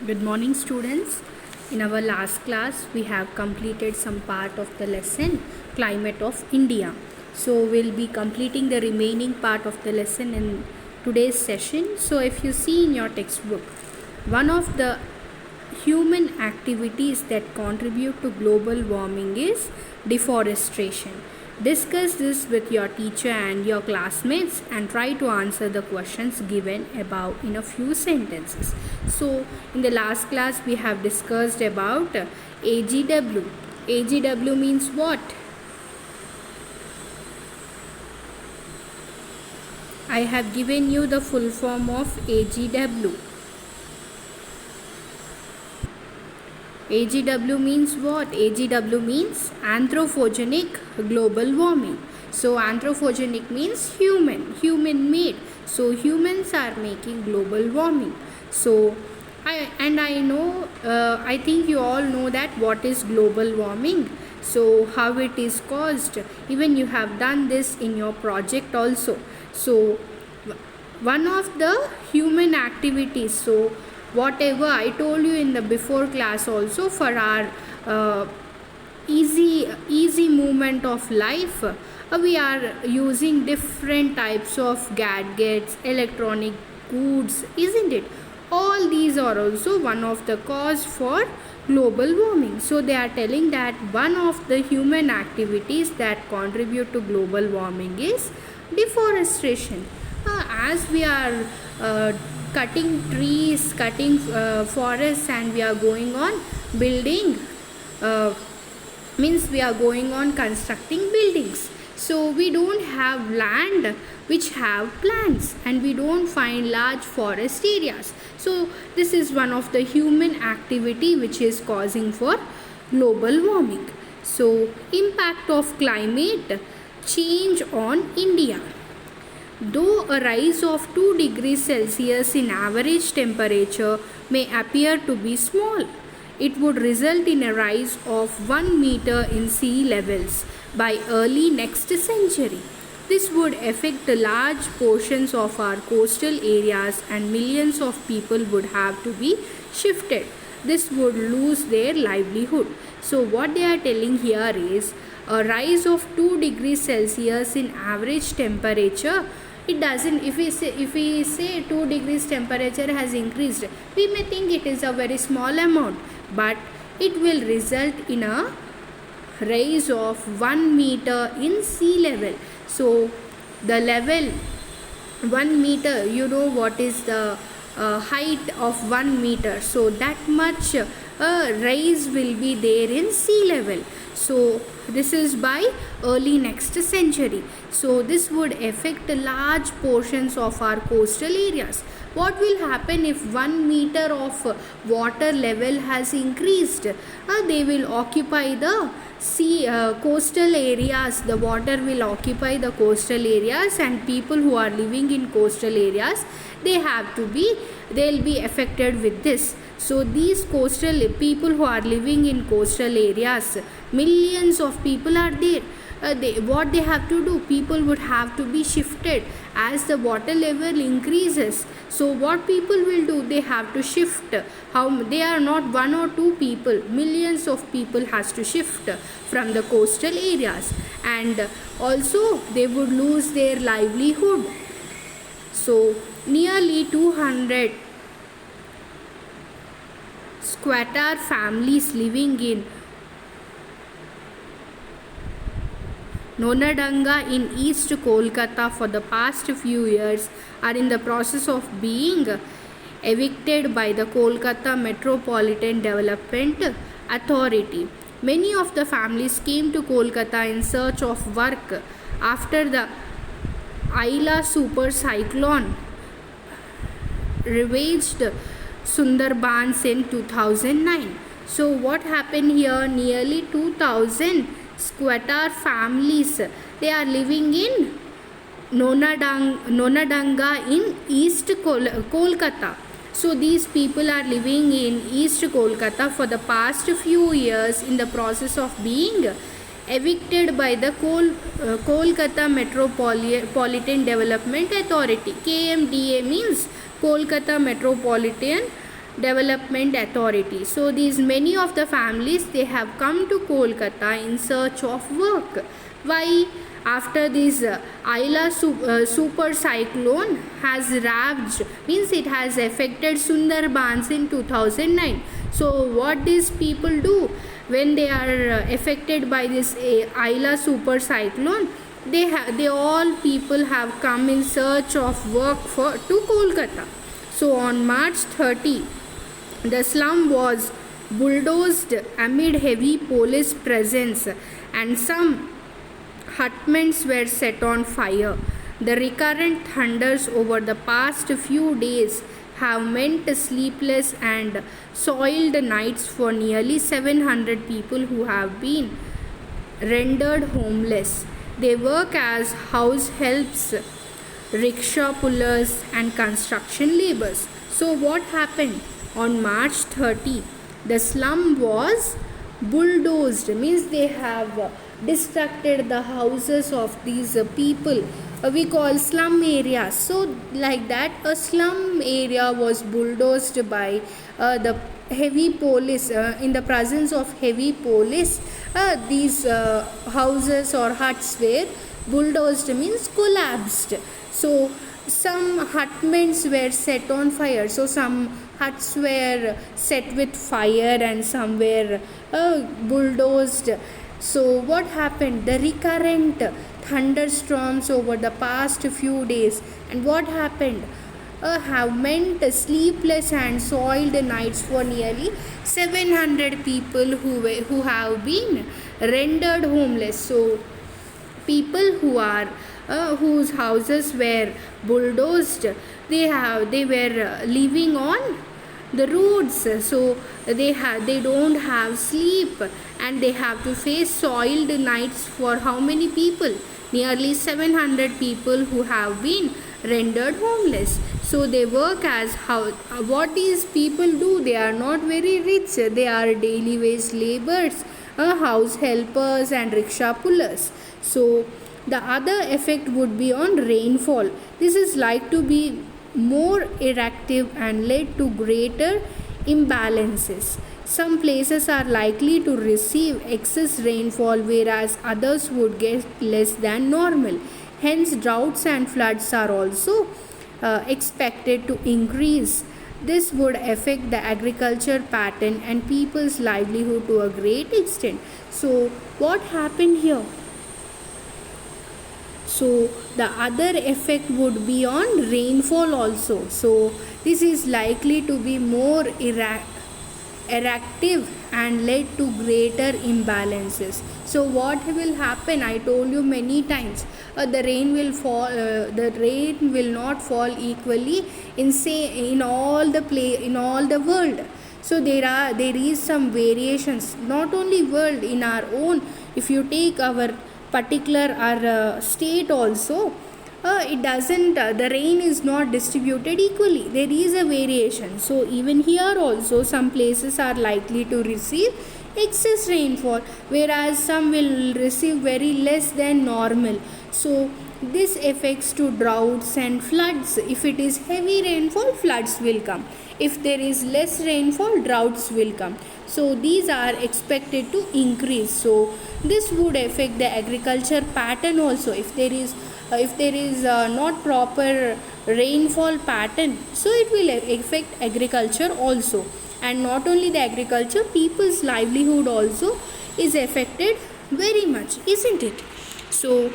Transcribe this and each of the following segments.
Good morning, students. In our last class, we have completed some part of the lesson Climate of India. So, we'll be completing the remaining part of the lesson in today's session. So, if you see in your textbook, one of the human activities that contribute to global warming is deforestation. Discuss this with your teacher and your classmates and try to answer the questions given above in a few sentences. So, in the last class, we have discussed about AGW. AGW means what? I have given you the full form of AGW. AGW means what? AGW means anthropogenic global warming. So anthropogenic means human made. So humans are making global warming. So I think you all know that what is global warming. So how it is caused. Even you have done this in your project also. So one of the human activities. So whatever I told you in the before class also, for our easy movement of life, we are using different types of gadgets, electronic goods, isn't it? All these are also one of the cause for global warming. So they are telling that one of the human activities that contribute to global warming is deforestation. As we are cutting trees, cutting forests, and we are going on building, means we are going on constructing buildings. So we don't have land which have plants, and we don't find large forest areas. So this is one of the human activity which is causing for global warming. So impact of climate change on India. Though a rise of 2 degrees Celsius in average temperature may appear to be small, it would result in a rise of 1 meter in sea levels by early next century. This would affect large portions of our coastal areas, and millions of people would have to be shifted. This would lose their livelihood. So what they are telling here is a rise of 2 degrees Celsius in average temperature. It doesn't, if we say 2 degrees temperature has increased, we may think it is a very small amount, but it will result in a rise of 1 meter in sea level. So the level 1 meter, you know what is the height of 1 meter, so that much rise will be there in sea level. So this is by early next century. So this would affect large portions of our coastal areas. What will happen if 1 meter of water level has increased? They will occupy the coastal areas. The water will occupy the coastal areas, and people who are living in coastal areas, they'll be affected with this. So these coastal people who are living in coastal areas, millions of people are there. What they have to do, people would have to be shifted as the water level increases. So what people will do, they have to shift. How they are not one or two people, millions of people has to shift from the coastal areas, and also they would lose their livelihood. So nearly 200 squatter families living in Nonadanga in East Kolkata for the past few years are in the process of being evicted by the Kolkata Metropolitan Development Authority. Many of the families came to Kolkata in search of work after the Aila super cyclone ravaged Sundarbans in 2009. So what happened here? Nearly 2000 squatter families, they are living in Nonadanga in East Kolkata. So these people are living in East Kolkata for the past few years in the process of being evicted by the Kolkata Metropolitan Development Authority. KMDA means Kolkata Metropolitan Development Authority. So these many of the families, they have come to Kolkata in search of work. Why? After this super cyclone has ravaged, means it has affected Sundarbans in 2009. So what these people do when they are affected by this Ayla super cyclone? They all people have come in search of work to Kolkata. So on March 30, the slum was bulldozed amid heavy police presence, and some hutments were set on fire. The recurrent thunders over the past few days have meant sleepless and soiled nights for nearly 700 people who have been rendered homeless. They work as house helps, rickshaw pullers, and construction laborers. So, what happened? On March 30, the slum was bulldozed, means they have destructed the houses of these people. We call slum areas. So, like that, a slum area was bulldozed by the heavy police. In the presence of heavy police, these houses or huts were bulldozed, means collapsed. So some hutments were set on fire. So some huts were set with fire and some were bulldozed. So what happened? The recurrent thunderstorms over the past few days, and what happened? Have meant sleepless and soiled nights for nearly 700 people who have been rendered homeless. So people whose houses were bulldozed, they were living on the roads. So they don't have sleep, and they have to face soiled nights for how many people? Nearly 700 people who have been rendered homeless. So they work as how what these people do? They are not very rich. They are daily wage laborers, house helpers, and rickshaw pullers. So the other effect would be on rainfall. This is like to be more erratic and lead to greater imbalances. Some places are likely to receive excess rainfall, whereas others would get less than normal. Hence, droughts and floods are also expected to increase. This would affect the agriculture pattern and people's livelihood to a great extent. So, what happened here? So the other effect would be on rainfall also. So this is likely to be more erratic and lead to greater imbalances. So what will happen? I told you many times, the rain will fall. The rain will not fall equally in all the world. So there is some variations. Not only world, in our own. If you take our particular our state also, it doesn't the rain is not distributed equally. There is a variation. So even here also, some places are likely to receive excess rainfall, whereas some will receive very less than normal. So this affects to droughts and floods. If it is heavy rainfall, floods will come. If there is less rainfall, droughts will come. So these are expected to increase. So this would affect the agriculture pattern also. If there is not proper rainfall pattern, so it will affect agriculture also. And not only the agriculture, people's livelihood also is affected very much, isn't it? So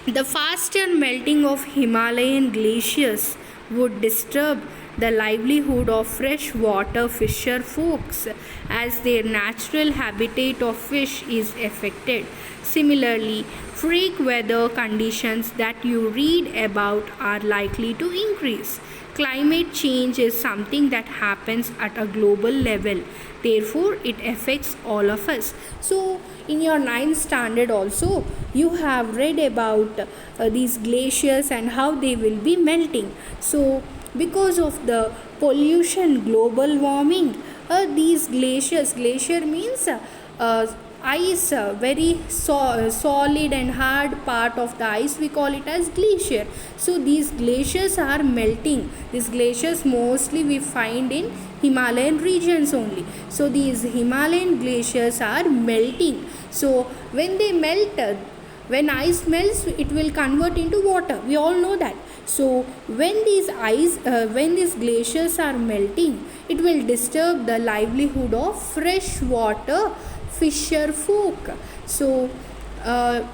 the faster melting of Himalayan glaciers would disturb the livelihood of freshwater fisher folks, as their natural habitat of fish is affected. Similarly, freak weather conditions that you read about are likely to increase. Climate change is something that happens at a global level. Therefore, it affects all of us. So, in your 9th standard also, you have read about these glaciers and how they will be melting. So, because of the pollution, global warming, these glacier means ice, very solid and hard part of the ice, we call it as glacier. So these glaciers are melting. These glaciers mostly we find in Himalayan regions only. So these Himalayan glaciers are melting. So when they melt, when ice melts, it will convert into water. We all know that. So when these glaciers are melting, it will disturb the livelihood of freshwater fisher folk. So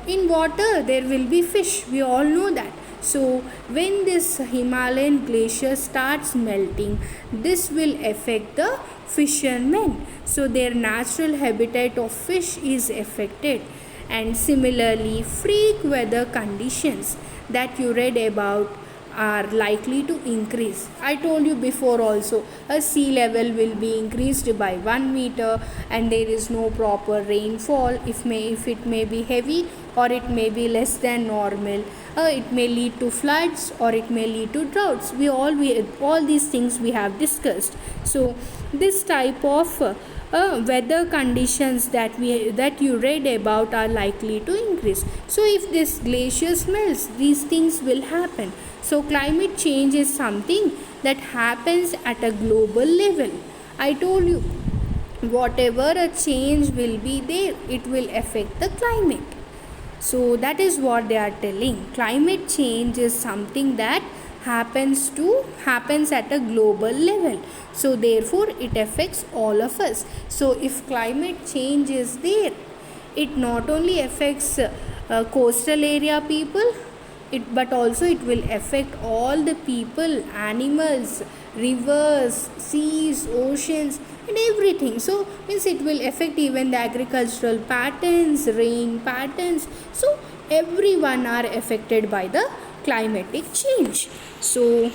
in water there will be fish. We all know that. So when this Himalayan glacier starts melting, this will affect the fishermen. So their natural habitat of fish is affected. And similarly, freak weather conditions that you read about are likely to increase. I told you before also, a sea level will be increased by 1 meter and there is no proper rainfall. If it may be heavy or it may be less than normal. It may lead to floods or it may lead to droughts. All these things we have discussed. So this type of weather conditions that you read about are likely to increase. So if this glacier melts, these things will happen. So climate change is something that happens at a global level. I told you, whatever a change will be there, it will affect the climate. So that is what they are telling. Climate change is something that happens at a global level. So therefore it affects all of us. So if climate change is there, it not only affects coastal area people, but also it will affect all the people, animals, rivers, seas, oceans and everything. So means it will affect even the agricultural patterns, rain patterns. So everyone are affected by the climatic change. So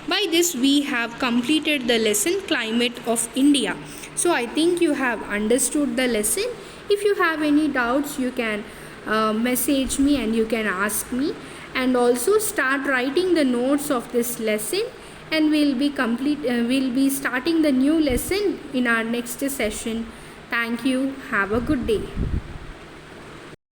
by this we have completed the lesson Climate of India. So I think you have understood the lesson. If you have any doubts, you can message me and you can ask me, and also start writing the notes of this lesson, and we'll be starting the new lesson in our next session. Thank you. Have a good day.